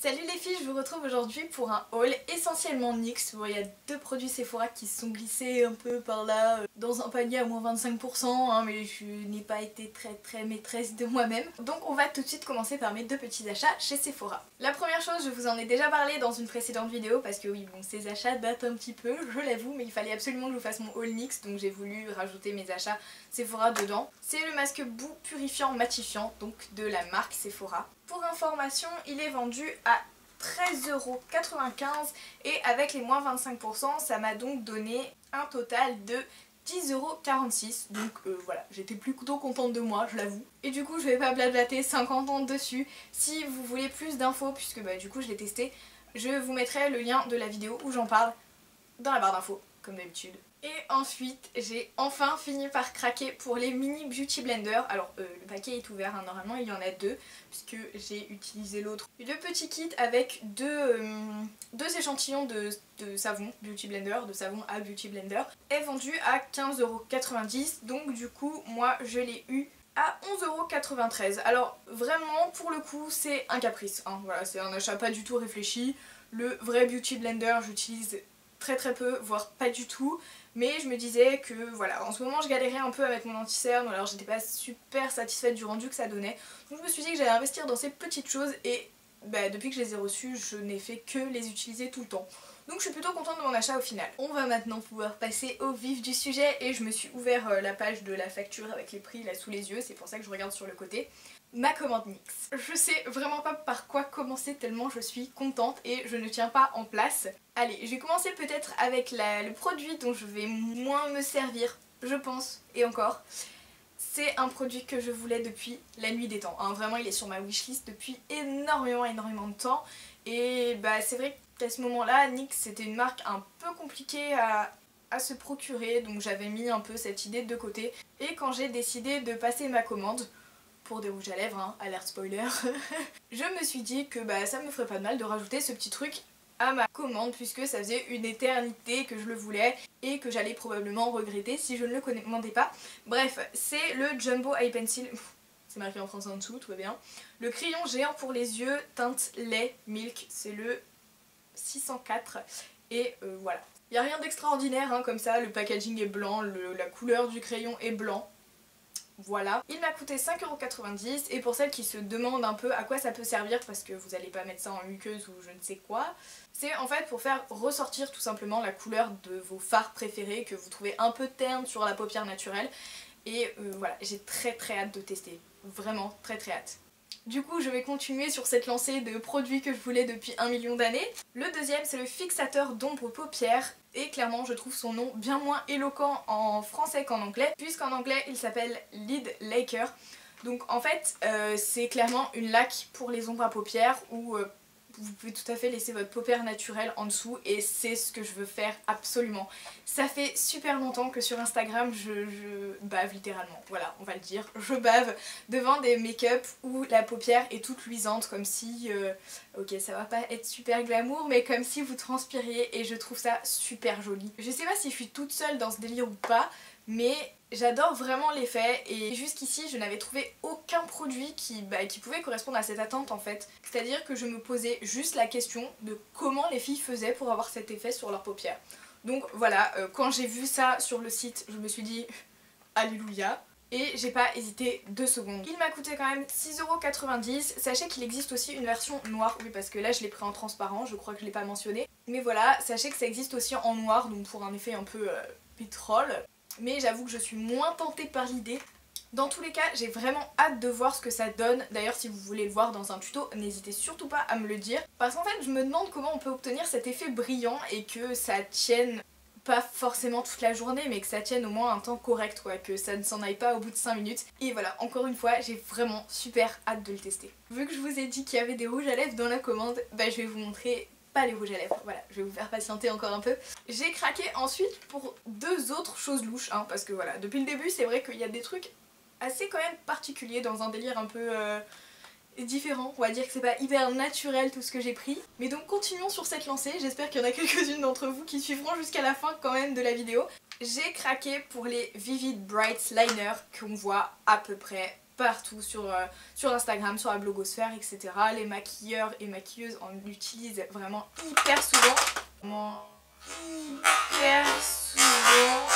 Salut les filles, je vous retrouve aujourd'hui pour un haul essentiellement NYX. Bon, il y a deux produits Sephora qui se sont glissés un peu par là dans un panier à moins 25%, hein, mais je n'ai pas été très maîtresse de moi-même. Donc on va tout de suite commencer par mes deux petits achats chez Sephora. La première chose, je vous en ai déjà parlé dans une précédente vidéo parce que oui, bon, ces achats datent un petit peu, je l'avoue, mais il fallait absolument que je vous fasse mon haul NYX, donc j'ai voulu rajouter mes achats Sephora dedans. C'est le masque boue purifiant matifiant, donc de la marque Sephora. Pour information, il est vendu à 13,95€ et avec les moins 25%, ça m'a donc donné un total de 10,46€. Donc voilà, j'étais plutôt contente de moi, je l'avoue. Et du coup, je vais pas blablater 50 ans dessus. Si vous voulez plus d'infos, puisque du coup je l'ai testé, je vous mettrai le lien de la vidéo où j'en parle dans la barre d'infos, comme d'habitude. Et ensuite, j'ai enfin fini par craquer pour les mini beauty blender. Alors le paquet est ouvert, hein, normalement il y en a deux, puisque j'ai utilisé l'autre. Le petit kit avec deux échantillons de savon beauty blender, de savon à beauty blender, est vendu à 15,90€. Donc du coup, moi je l'ai eu à 11,93€. Alors vraiment, pour le coup, c'est un caprice, hein. Voilà, c'est un achat pas du tout réfléchi. Le vrai beauty blender, j'utilise très peu, voire pas du tout. Mais je me disais que voilà, en ce moment je galérais un peu à mettre mon anti-cerne, alors j'étais pas super satisfaite du rendu que ça donnait. Donc je me suis dit que j'allais investir dans ces petites choses et depuis que je les ai reçues, je n'ai fait que les utiliser tout le temps. Donc je suis plutôt contente de mon achat au final. On va maintenant pouvoir passer au vif du sujet et je me suis ouvert la page de la facture avec les prix là sous les yeux, c'est pour ça que je regarde sur le côté. Ma commande NYX. Je sais vraiment pas par quoi commencer tellement je suis contente et je ne tiens pas en place. Allez, je vais commencer peut-être avec le produit dont je vais moins me servir, je pense, et encore. C'est un produit que je voulais depuis la nuit des temps, hein. Vraiment il est sur ma wishlist depuis énormément de temps. Et c'est vrai qu'à ce moment-là, NYX c'était une marque un peu compliquée à se procurer, donc j'avais mis un peu cette idée de côté. Et quand j'ai décidé de passer ma commande, pour des rouges à lèvres, hein, alerte spoiler, je me suis dit que ça me ferait pas de mal de rajouter ce petit truc à ma commande puisque ça faisait une éternité que je le voulais et que j'allais probablement regretter si je ne le commandais pas. Bref, c'est le Jumbo Eye Pencil, c'est marqué en français en dessous, tout va bien. Le crayon géant pour les yeux, teinte lait milk, c'est le 604 et voilà. Il n'y a rien d'extraordinaire, hein, comme ça, le packaging est blanc, la couleur du crayon est blanc. Voilà, il m'a coûté 5,90€ et pour celles qui se demandent un peu à quoi ça peut servir parce que vous n'allez pas mettre ça en muqueuse ou je ne sais quoi, c'est en fait pour faire ressortir tout simplement la couleur de vos fards préférés que vous trouvez un peu terne sur la paupière naturelle. Et voilà, j'ai très hâte de tester, vraiment très hâte. Du coup, je vais continuer sur cette lancée de produits que je voulais depuis 1 million d'années. Le deuxième, c'est le fixateur d'ombre paupières. Et clairement, je trouve son nom bien moins éloquent en français qu'en anglais, puisqu'en anglais, il s'appelle Lid Laker. Donc en fait, c'est clairement une laque pour les ombres à paupières où vous pouvez tout à fait laisser votre paupière naturelle en dessous et c'est ce que je veux faire absolument. Ça fait super longtemps que sur Instagram je bave littéralement, voilà on va le dire, je bave devant des make-up où la paupière est toute luisante comme si, ok ça va pas être super glamour mais comme si vous transpiriez et je trouve ça super joli. Je sais pas si je suis toute seule dans ce délire ou pas mais j'adore vraiment l'effet et jusqu'ici je n'avais trouvé aucun produit qui pouvait correspondre à cette attente en fait. C'est-à-dire que je me posais juste la question de comment les filles faisaient pour avoir cet effet sur leurs paupières. Donc voilà, quand j'ai vu ça sur le site, je me suis dit alléluia. Et j'ai pas hésité 2 secondes. Il m'a coûté quand même 6,90€. Sachez qu'il existe aussi une version noire. Oui parce que là je l'ai pris en transparent, je crois que je l'ai pas mentionné. Mais voilà, sachez que ça existe aussi en noir, donc pour un effet un peu pétrole. Mais j'avoue que je suis moins tentée par l'idée. Dans tous les cas, j'ai vraiment hâte de voir ce que ça donne. D'ailleurs, si vous voulez le voir dans un tuto, n'hésitez surtout pas à me le dire. Parce qu'en fait, je me demande comment on peut obtenir cet effet brillant et que ça tienne pas forcément toute la journée, mais que ça tienne au moins un temps correct, quoi. Que ça ne s'en aille pas au bout de 5 minutes. Et voilà, encore une fois, j'ai vraiment super hâte de le tester. Vu que je vous ai dit qu'il y avait des rouges à lèvres dans la commande, je vais vous montrer pas les rouges à lèvres, voilà, je vais vous faire patienter encore un peu. J'ai craqué ensuite pour 2 autres choses louches, hein, parce que voilà, depuis le début c'est vrai qu'il y a des trucs assez quand même particuliers dans un délire un peu différent. On va dire que c'est pas hyper naturel tout ce que j'ai pris. Mais donc continuons sur cette lancée, j'espère qu'il y en a quelques-unes d'entre vous qui suivront jusqu'à la fin quand même de la vidéo. J'ai craqué pour les Vivid Bright Liner qu'on voit à peu près partout sur Instagram, sur la blogosphère, etc. Les maquilleurs et maquilleuses en utilisent vraiment hyper souvent. Vraiment hyper souvent.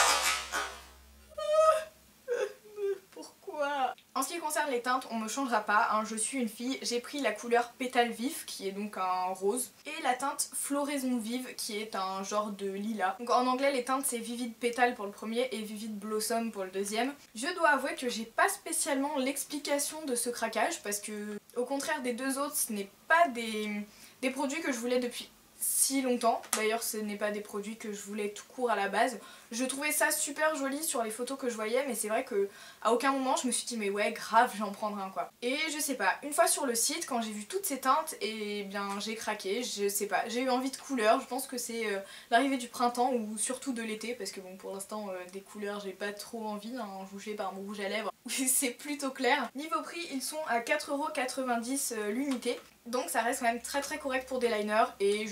Pourquoi? En ce qui concerne les teintes, on me changera pas, hein, je suis une fille, j'ai pris la couleur pétale vif qui est donc un rose et la teinte floraison vive qui est un genre de lilas. Donc en anglais les teintes c'est Vivid Pétale pour le premier et Vivid Blossom pour le deuxième. Je dois avouer que j'ai pas spécialement l'explication de ce craquage parce que au contraire des deux autres ce n'est pas des produits que je voulais depuis si longtemps. D'ailleurs ce n'est pas des produits que je voulais tout court à la base. Je trouvais ça super joli sur les photos que je voyais mais c'est vrai que à aucun moment je me suis dit mais ouais grave j'en prendrai un quoi. Et je sais pas, une fois sur le site quand j'ai vu toutes ces teintes et bien j'ai craqué, je sais pas, j'ai eu envie de couleurs, je pense que c'est l'arrivée du printemps ou surtout de l'été parce que bon pour l'instant des couleurs j'ai pas trop envie, hein, jugé par mon rouge à lèvres c'est plutôt clair. Niveau prix ils sont à 4,90 € l'unité. Donc ça reste quand même très correct pour des liners et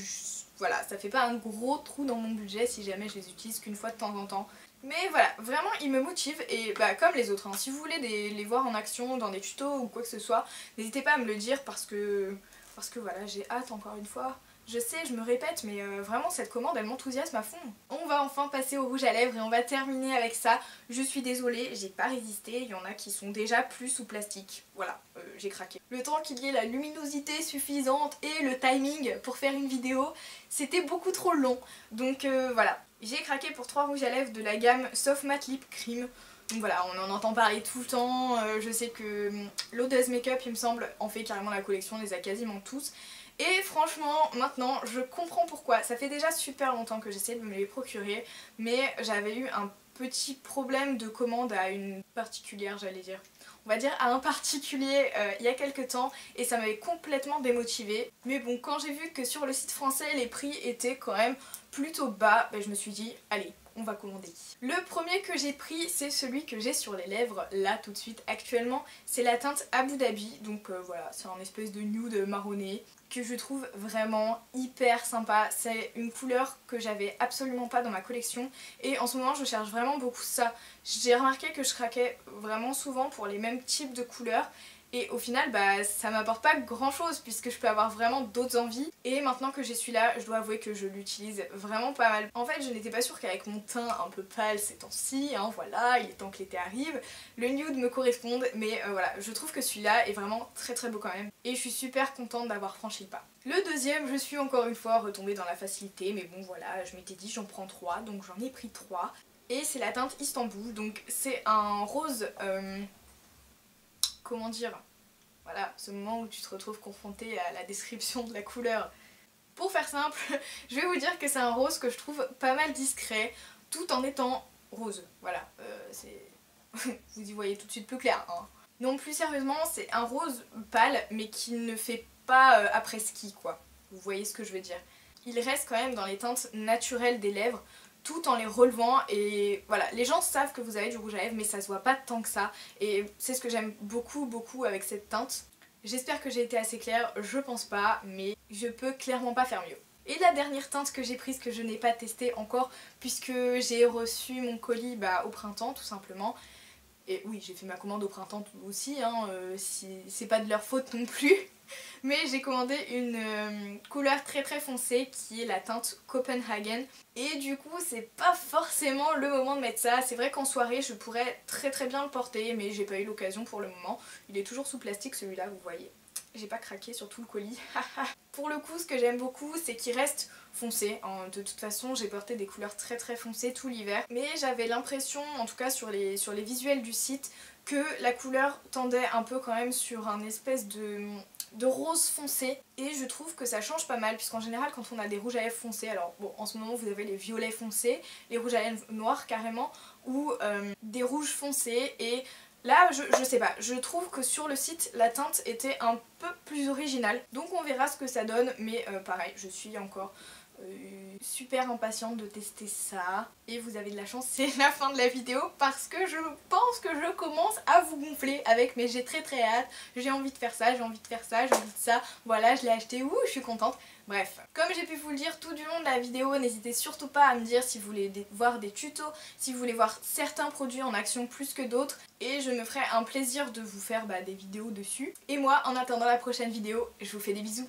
voilà, ça fait pas un gros trou dans mon budget si jamais je les utilise qu'une fois de temps en temps. Mais voilà, vraiment ils me motivent et bah comme les autres, hein, si vous voulez les voir en action dans des tutos ou quoi que ce soit, n'hésitez pas à me le dire parce que voilà, j'ai hâte encore une fois. Je sais, je me répète, mais vraiment cette commande elle m'enthousiasme à fond. On va enfin passer au rouge à lèvres et on va terminer avec ça. Je suis désolée, j'ai pas résisté, il y en a qui sont déjà plus sous plastique. Voilà, j'ai craqué. Le temps qu'il y ait la luminosité suffisante et le timing pour faire une vidéo, c'était beaucoup trop long. Donc voilà, j'ai craqué pour 3 rouges à lèvres de la gamme Soft Matte Lip Cream. Donc voilà, on en entend parler tout le temps, je sais que l'Odez Makeup il me semble en fait carrément la collection, on les a quasiment tous. Et franchement maintenant je comprends pourquoi, ça fait déjà super longtemps que j'essaie de me les procurer mais j'avais eu un petit problème de commande à une particulière j'allais dire. On va dire à un particulier il y a quelques temps et ça m'avait complètement démotivée. Mais bon quand j'ai vu que sur le site français les prix étaient quand même plutôt bas, ben, je me suis dit allez on va commander. Le premier que j'ai pris c'est celui que j'ai sur les lèvres là tout de suite actuellement, c'est la teinte Abu Dhabi, donc voilà c'est un espèce de nude marronné que je trouve vraiment hyper sympa. C'est une couleur que j'avais absolument pas dans ma collection et en ce moment je cherche vraiment beaucoup ça. J'ai remarqué que je craquais vraiment souvent pour les mêmes types de couleurs et au final bah ça m'apporte pas grand chose puisque je peux avoir vraiment d'autres envies et maintenant que j'ai celui-là je dois avouer que je l'utilise vraiment pas mal. En fait je n'étais pas sûre qu'avec mon teint un peu pâle ces temps-ci, hein, voilà il est temps que l'été arrive, le nude me corresponde mais voilà je trouve que celui-là est vraiment très beau quand même et je suis super contente d'avoir franchi le pas. Le deuxième je suis encore une fois retombée dans la facilité mais bon voilà je m'étais dit j'en prends 3 donc j'en ai pris 3 et c'est la teinte Istanbul donc c'est un rose comment dire, voilà, ce moment où tu te retrouves confronté à la description de la couleur. Pour faire simple, je vais vous dire que c'est un rose que je trouve pas mal discret, tout en étant rose. Voilà, vous y voyez tout de suite plus clair. Hein. Non, plus sérieusement, c'est un rose pâle, mais qui ne fait pas après-ski, quoi. Vous voyez ce que je veux dire. Il reste quand même dans les teintes naturelles des lèvres, tout en les relevant et voilà, les gens savent que vous avez du rouge à lèvres mais ça se voit pas tant que ça et c'est ce que j'aime beaucoup avec cette teinte. J'espère que j'ai été assez claire, je pense pas mais je peux clairement pas faire mieux. Et la dernière teinte que j'ai prise que je n'ai pas testée encore puisque j'ai reçu mon colis au printemps tout simplement. Et oui j'ai fait ma commande au printemps aussi, hein, c'est pas de leur faute non plus. Mais j'ai commandé une couleur très foncée qui est la teinte Copenhagen et du coup c'est pas forcément le moment de mettre ça. C'est vrai qu'en soirée je pourrais très bien le porter mais j'ai pas eu l'occasion pour le moment. Il est toujours sous plastique celui-là vous voyez. J'ai pas craqué sur tout le colis. Pour le coup ce que j'aime beaucoup c'est qu'il reste foncé. De toute façon j'ai porté des couleurs très foncées tout l'hiver mais j'avais l'impression en tout cas sur les visuels du site que la couleur tendait un peu quand même sur un espèce de rose foncé et je trouve que ça change pas mal puisqu'en général quand on a des rouges à lèvres foncés, alors bon en ce moment vous avez les violets foncés, les rouges à lèvres noirs carrément ou des rouges foncés et là je sais pas, je trouve que sur le site la teinte était un peu plus originale donc on verra ce que ça donne mais pareil je suis encore Super impatiente de tester ça. Et vous avez de la chance, c'est la fin de la vidéo parce que je pense que je commence à vous gonfler avec, mais j'ai très hâte, j'ai envie de faire ça, j'ai envie de faire ça, j'ai envie de ça, voilà je l'ai acheté, ouh je suis contente. Bref, comme j'ai pu vous le dire tout du long de la vidéo, n'hésitez surtout pas à me dire si vous voulez voir des tutos, si vous voulez voir certains produits en action plus que d'autres, et je me ferai un plaisir de vous faire des vidéos dessus. Et moi, en attendant la prochaine vidéo, je vous fais des bisous.